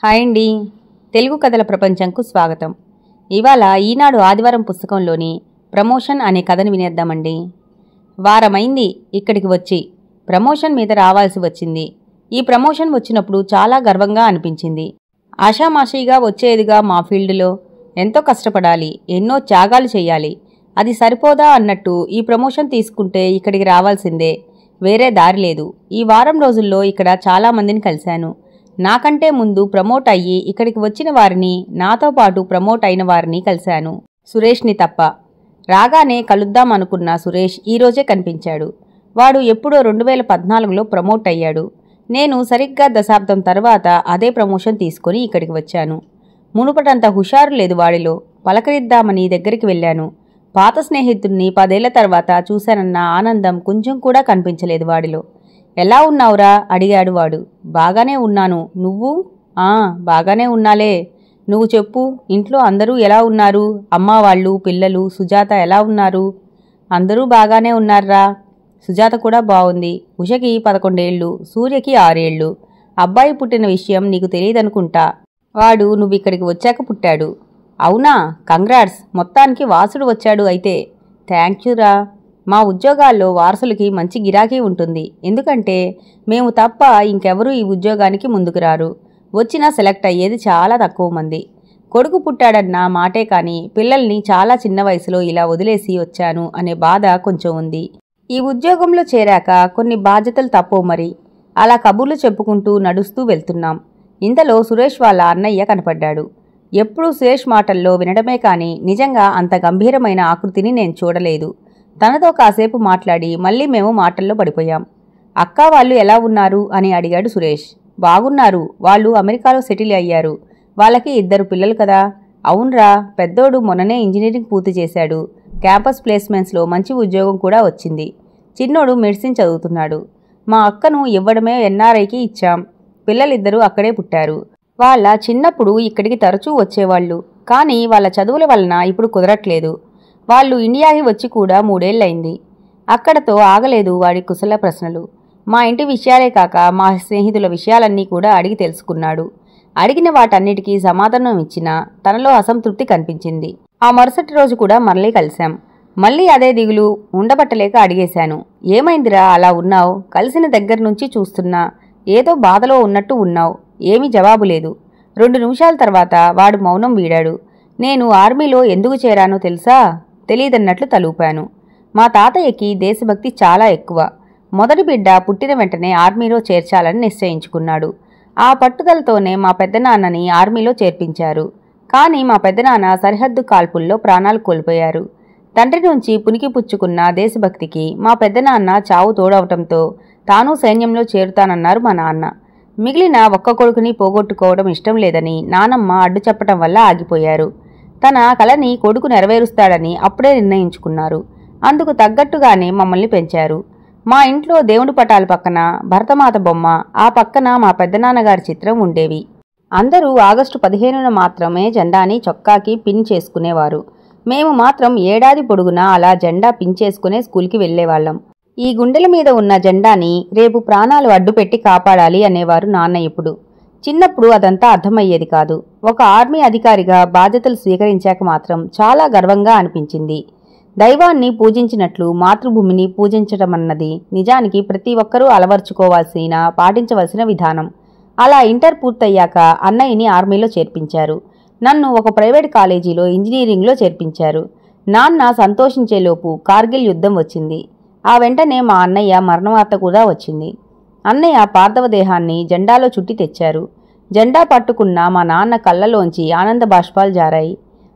Hi అండి. తెలుగు కథల ప్రపంచంకు స్వాగతం. ఇవాళ ఈనాడు ఆదివారం పుస్తకంలోని ప్రమోషన్ అనే కథను వినేద్దామండి. వారమైంది ఇక్కడికి వచ్చి ప్రమోషన్ మీద రావాల్సి వచ్చింది. ఈ ప్రమోషన్ వచ్చినప్పుడు చాలా గర్వంగా అనిపించింది. ఆషామాషీగా వచ్చేదిగా మా ఫీల్డ్లో ఎంతో కష్టపడాలి, ఎన్నో త్యాగాలు చేయాలి. అది సరిపోదా అన్నట్టు ఈ ప్రమోషన్ తీసుకుంటే ఇక్కడికి రావాల్సిందే, వేరే దారి లేదు. ఈ వారం రోజుల్లో ఇక్కడ చాలామందిని కలిశాను. నాకంటే ముందు ప్రమోట్ అయ్యి ఇక్కడికి వచ్చిన వారిని, నాతో పాటు ప్రమోట్ అయిన వారిని కలిశాను, సురేష్ని తప్ప. రాగానే కలుద్దామనుకున్న సురేష్ ఈరోజే కనిపించాడు. వాడు ఎప్పుడో 2014లో ప్రమోట్ అయ్యాడు. నేను సరిగ్గా దశాబ్దం తర్వాత అదే ప్రమోషన్ తీసుకుని ఇక్కడికి వచ్చాను. మునుపటంత హుషారు లేదు వాడిలో. పలకరిద్దామని దగ్గరికి వెళ్ళాను. పాత స్నేహితుడిని 10 ఏళ్ల తర్వాత చూశానన్న ఆనందం కొంచెం కూడా కనిపించలేదు వాడిలో. ఎలా ఉన్నావురా అడిగాడు వాడు. బాగానే ఉన్నాను, నువ్వు? బాగానే ఉన్నాలే. నువ్వు చెప్పు, ఇంట్లో అందరూ ఎలా ఉన్నారు? అమ్మ వాళ్ళు, పిల్లలు, సుజాత ఎలా ఉన్నారు? అందరూ బాగానే ఉన్నారా. సుజాత కూడా బాగుంది. ఉషకి 11 ఏళ్ళు, సూర్యకి 6 ఏళ్ళు. అబ్బాయి పుట్టిన విషయం నీకు తెలియదనుకుంటా. వాడు నువ్విక్కడికి వచ్చాక పుట్టాడు. అవునా? కంగ్రాట్స్. మొత్తానికి వాసుడు వచ్చాడు అయితే. థ్యాంక్యూరా. మా ఉద్యోగాల్లో వారసులకి మంచి గిరాకీ ఉంటుంది. ఎందుకంటే మేము తప్ప ఇంకెవరూ ఈ ఉద్యోగానికి ముందుకు రారు. వచ్చినా సెలెక్ట్ అయ్యేది చాలా తక్కువ మంది. కొడుకు పుట్టాడన్న మాటే కానీ పిల్లల్ని చాలా చిన్న వయసులో ఇలా వదిలేసి వచ్చాను అనే బాధ కొంచెం ఉంది. ఈ ఉద్యోగంలో చేరాక కొన్ని బాధ్యతలు తప్పవు మరి. అలా కబుర్లు చెప్పుకుంటూ నడుస్తూ వెళ్తున్నాం. ఇంతలో సురేష్ వాళ్ళ అన్నయ్య కనపడ్డాడు. ఎప్పుడూ సురేష్ మాటల్లో వినడమే కానీ నిజంగా అంత గంభీరమైన ఆకృతిని నేను చూడలేదు. తనతో కాసేపు మాట్లాడి మళ్ళీ మేము మాటల్లో పడిపోయాం. అక్క వాళ్ళు ఎలా ఉన్నారు అని అడిగాడు సురేష్. బాగున్నారు. వాళ్ళు అమెరికాలో సెటిల్ అయ్యారు. వాళ్ళకి 2 పిల్లలు కదా. అవునరా, పెద్దోడు మొన్ననే ఇంజనీరింగ్ పూర్తి చేశాడు. క్యాంపస్ ప్లేస్మెంట్స్లో మంచి ఉద్యోగం కూడా వచ్చింది. చిన్నోడు మెడిసిన్ చదువుతున్నాడు. మా అక్కను ఇవ్వడమే ఎన్ఆర్ఐకి ఇచ్చాం. పిల్లలిద్దరూ అక్కడే పుట్టారు. వాళ్ళ చిన్నప్పుడు ఇక్కడికి తరచూ వచ్చేవాళ్ళు. కానీ వాళ్ళ చదువుల వలన ఇప్పుడు కుదరట్లేదు. వాళ్ళు ఇండియాకి వచ్చి కూడా 3 ఏళ్లయింది. అక్కడతో ఆగలేదు వాడి కుశల ప్రశ్నలు. మా ఇంటి విషయాలే కాక మా స్నేహితుల విషయాలన్నీ కూడా అడిగి తెలుసుకున్నాడు. అడిగిన వాటన్నిటికీ సమాధానం ఇచ్చినా తనలో అసంతృప్తి కనిపించింది. ఆ మరుసటి రోజు కూడా మళ్ళీ కలిశాం. మళ్ళీ అదే దిగులు. ఉండబట్టలేక అడిగేశాను. ఏమైందిరా అలా ఉన్నావు? కలిసిన దగ్గర నుంచి చూస్తున్నా ఏదో బాధలో ఉన్నట్టు ఉన్నావు. ఏమీ జవాబు లేదు. 2 నిమిషాల తర్వాత వాడు మౌనం వీడాడు. నేను ఆర్మీలో ఎందుకు చేరానో తెలుసా? తెలీదన్నట్లు తలూపాను. మా తాతయ్యకి దేశభక్తి చాలా ఎక్కువ. మొదటి బిడ్డ పుట్టిన వెంటనే ఆర్మీలో చేర్చాలని నిశ్చయించుకున్నాడు. ఆ పట్టుదలతోనే మా పెద్దనాన్నని ఆర్మీలో చేర్పించారు. కానీ మా పెద్దనాన్న సరిహద్దు కాల్పుల్లో ప్రాణాలు కోల్పోయారు. తండ్రి నుంచి పునికి పుచ్చుకున్న దేశభక్తికి మా పెద్దనాన్న చావు తోడవటంతో తాను సైన్యంలో చేరుతానన్నారు మా నాన్న. మిగిలిన ఒక్క కొడుకుని పోగొట్టుకోవడం ఇష్టం లేదని నానమ్మ అడ్డు చెప్పటం వల్ల ఆగిపోయారు. తన కలని కొడుకు నెరవేరుస్తాడని అప్పుడే నిర్ణయించుకున్నారు. అందుకు తగ్గట్టుగానే మమ్మల్ని పెంచారు. మా ఇంట్లో దేవుడి పటాల పక్కన భరతమాత బొమ్మ, ఆ పక్కన మా పెద్దనాన్నగారి చిత్రం ఉండేవి. అందరూ ఆగస్టు 15న మాత్రమే జెండాని చొక్కాకి పిన్ చేసుకునేవారు. మేము మాత్రం ఏడాది పొడుగునా అలా జెండా పిన్ చేసుకునే స్కూల్కి వెళ్లేవాళ్లం. ఈ గుండెల మీద ఉన్న జెండాని రేపు ప్రాణాలు అడ్డుపెట్టి కాపాడాలి అనేవారు నాన్న. ఇప్పుడు చిన్నప్పుడు అదంతా అర్థమయ్యేది కాదు. ఒక ఆర్మీ అధికారిగా బాధ్యతలు స్వీకరించాక మాత్రం చాలా గర్వంగా అనిపించింది. దైవాన్ని పూజించినట్లు మాతృభూమిని పూజించటమన్నది నిజానికి ప్రతి ఒక్కరూ అలవర్చుకోవాల్సిన, పాటించవలసిన విధానం. అలా ఇంటర్ పూర్తయ్యాక అన్నయ్యని ఆర్మీలో చేర్పించారు. నన్ను ఒక ప్రైవేట్ కాలేజీలో ఇంజనీరింగ్లో చేర్పించారు. నాన్న సంతోషించేలోపు కార్గిల్ యుద్ధం వచ్చింది. ఆ వెంటనే మా అన్నయ్య మరణవార్త కూడా వచ్చింది. అన్నయ్య పార్థవ దేహాన్ని జెండాలో చుట్టి తెచ్చారు. జెండా పట్టుకున్న మా నాన్న కళ్ళలోంచి ఆనంద బాష్పాలు జారాయి.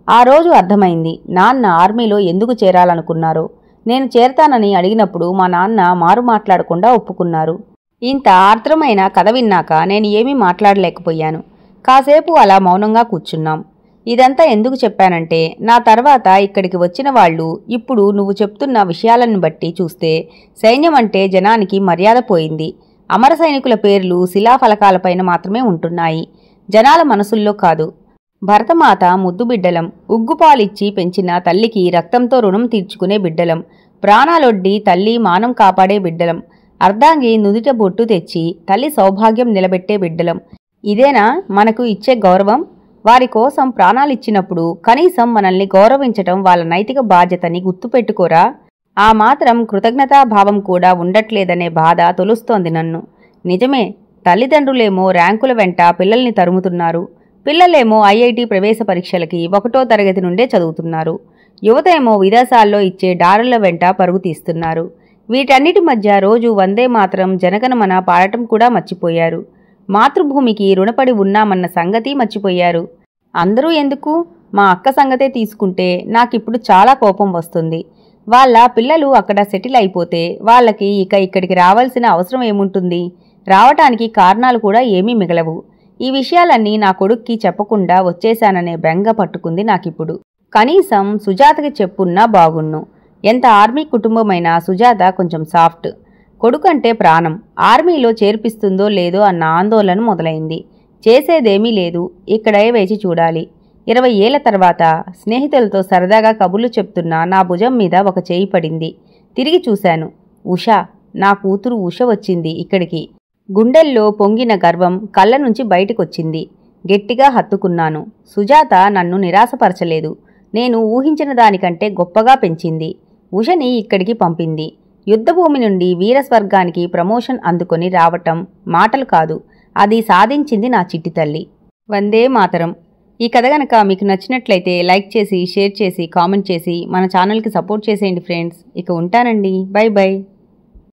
ఆ రోజు అర్థమైంది నాన్న ఆర్మీలో ఎందుకు చేరాలనుకున్నారో. నేను చేరతానని అడిగినప్పుడు మా నాన్న మారు మాట్లాడకుండా ఒప్పుకున్నారు. ఇంత ఆర్ద్రమైన కథ విన్నాక నేను ఏమీ మాట్లాడలేకపోయాను. కాసేపు అలా మౌనంగా కూర్చున్నాం. ఇదంతా ఎందుకు చెప్పానంటే నా తర్వాత ఇక్కడికి వచ్చిన వాళ్ళు ఇప్పుడు నువ్వు చెప్తున్న విషయాలను బట్టి చూస్తే సైన్యం అంటే జనానికి మర్యాద పోయింది. అమర సైనికుల పేర్లు శిలాఫలకాలపైన మాత్రమే ఉంటున్నాయి, జనాల మనసుల్లో కాదు. భరతమాత ముద్దు బిడ్డలం. ఉగ్గుపాలిచ్చి పెంచిన తల్లికి రక్తంతో రుణం తీర్చుకునే బిడ్డలం. ప్రాణాలొడ్డి తల్లి మానం కాపాడే బిడ్డలం. అర్ధాంగి నుదుట బొట్టు తెచ్చి తల్లి సౌభాగ్యం నిలబెట్టే బిడ్డలం. ఇదేనా మనకు ఇచ్చే గౌరవం? వారి కోసం ప్రాణాలిచ్చినప్పుడు కనీసం మనల్ని గౌరవించటం వాళ్ళ నైతిక బాధ్యతని గుర్తుపెట్టుకోరా? ఆ మాత్రం కృతజ్ఞతాభావం కూడా ఉండట్లేదనే బాధ తొలుస్తోంది నన్ను. నిజమే, తల్లిదండ్రులేమో ర్యాంకుల వెంట పిల్లల్ని తరుముతున్నారు. పిల్లలేమో ఐఐటి ప్రవేశ పరీక్షలకి 1వ తరగతి నుండే చదువుతున్నారు. యువత ఏమో విదేశాల్లో ఇచ్చే డాలర్ల వెంట పరుగు తీస్తున్నారు. వీటన్నిటి మధ్య రోజు వందే మాత్రం జనగణమన పాడటం కూడా మర్చిపోయారు. మాతృభూమికి రుణపడి ఉన్నామన్న సంగతి మర్చిపోయారు. అందరూ ఎందుకు, మా అక్క సంగతే తీసుకుంటే నాకిప్పుడు చాలా కోపం వస్తుంది. వాళ్ళ పిల్లలు అక్కడ సెటిల్ అయిపోతే వాళ్ళకి ఇక్కడికి రావాల్సిన అవసరం ఏముంటుంది? రావటానికి కారణాలు కూడా ఏమీ మిగలవు. ఈ విషయాలన్నీ నా కొడుక్కి చెప్పకుండా వచ్చేశాననే బెంగ పట్టుకుంది నాకిప్పుడు. కనీసం సుజాతకి చెప్పున్నా బాగున్ను. ఎంత ఆర్మీ కుటుంబమైనా సుజాత కొంచెం సాఫ్ట్. కొడుకంటే ప్రాణం. ఆర్మీలో చేర్పిస్తుందో లేదో అన్న ఆందోళన మొదలైంది. చేసేదేమీ లేదు, ఇక్కడే వేచి చూడాలి. 20 ఏళ్ల తర్వాత స్నేహితులతో సరదాగా కబుర్లు చెప్తున్నా నా భుజం మీద ఒక చేయి పడింది. తిరిగి చూశాను. ఉష, నా కూతురు ఉష వచ్చింది ఇక్కడికి. గుండెల్లో పొంగిన గర్వం కళ్ళ నుంచి బయటకొచ్చింది. గట్టిగా హత్తుకున్నాను. సుజాత నన్ను నిరాశపరచలేదు. నేను ఊహించిన దానికంటే గొప్పగా పెంచింది. ఉషని ఇక్కడికి పంపింది. యుద్ధభూమి నుండి వీరస్వర్గానికి ప్రమోషన్ అందుకొని రావటం మాటలు కాదు, అది సాధించింది నా చిట్టి తల్లి. వందే మాతరం. ఈ కథ గనక మీకు నచ్చినట్లయితే లైక్ చేసి, షేర్ చేసి, కామెంట్ చేసి మన ఛానల్కి సపోర్ట్ చేసేయండి ఫ్రెండ్స్. ఇక ఉంటానండి. By by.